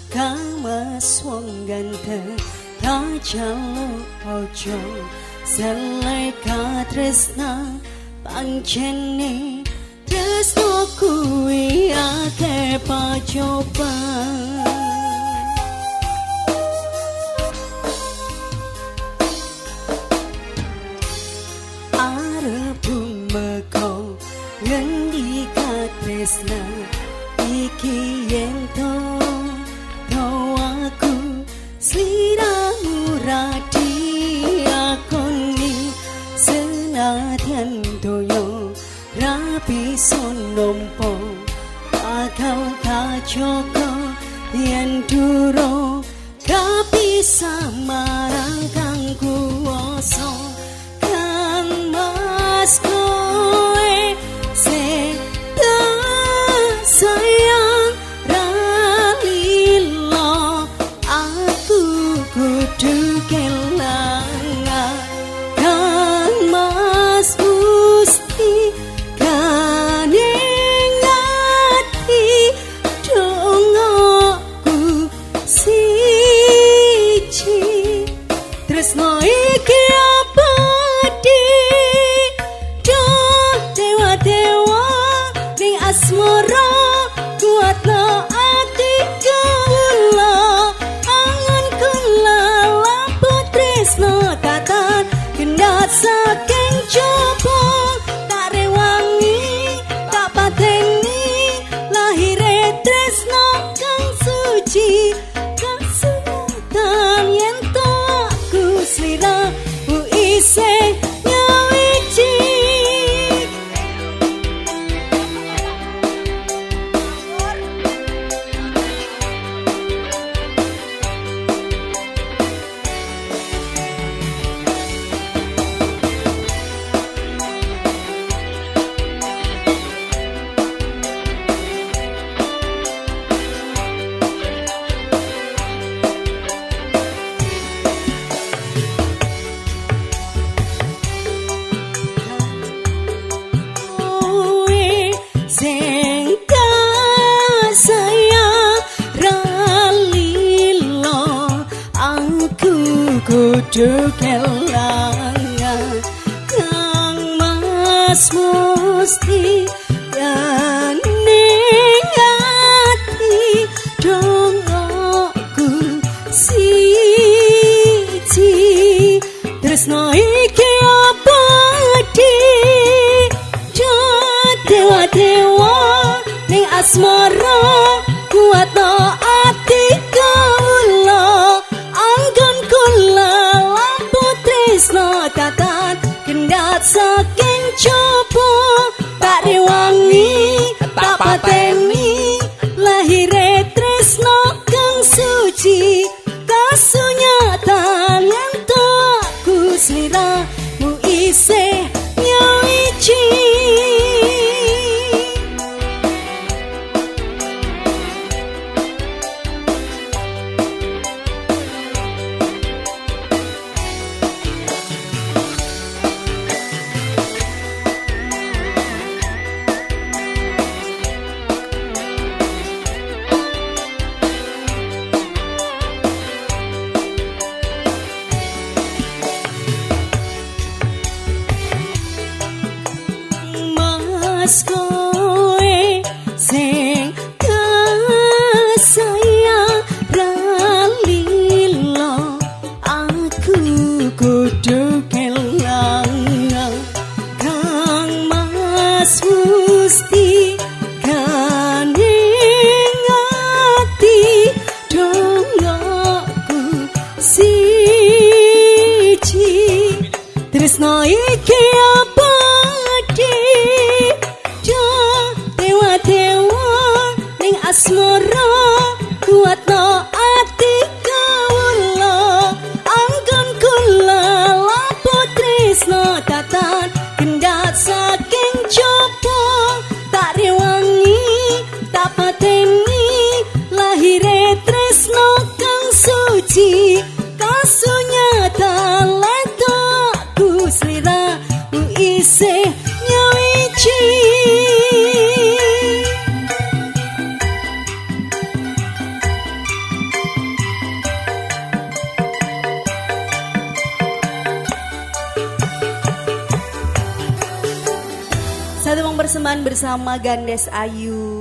Kamas wong ganteng Kajalo ojo Selai katresna Pancene Tresno kuwi ake pacoba Arepu meko Ngendi katresna Iki yento aku sliramu radi akoni senadyan doyo rapi sonompo bakal kajoko yen duro kapisa marang kang kuwasa kang mas kowe seta sayang kudu kelangan kang mas musti kaningati dongoku siji tresno iki abadi do dewa-dewa ning asmara kuatno ati kula tatan gendat saking coba tak rewangi tak pateni lahire tresno kang suci kasunyatan yen to aku sliramu isih nyawiji kudu kelangan kang mas musti kaningati dongoku siji tresno iki abadi dewa-dewa ning asmara kuatno ati kula anggon kula lampu tresno tatan gendat saking coba tak rewangi tak pateni lahire tresno kang suci kasunyatan yen to ku sliramu isih nyawiji kowe sing kasayang ralilo aku kudu kelangan kang mas musti kaningati dongoku siji tresno iki abadi dewa-dewa ning asmara kuatno ati kula anggon kula lampu tresno tatan gendat saking coba tak rewangi tak pateni lahire tresno kang suci kasunyatan leto ku sliramu isih nyawiji persembahan bersama Gandes Ayu.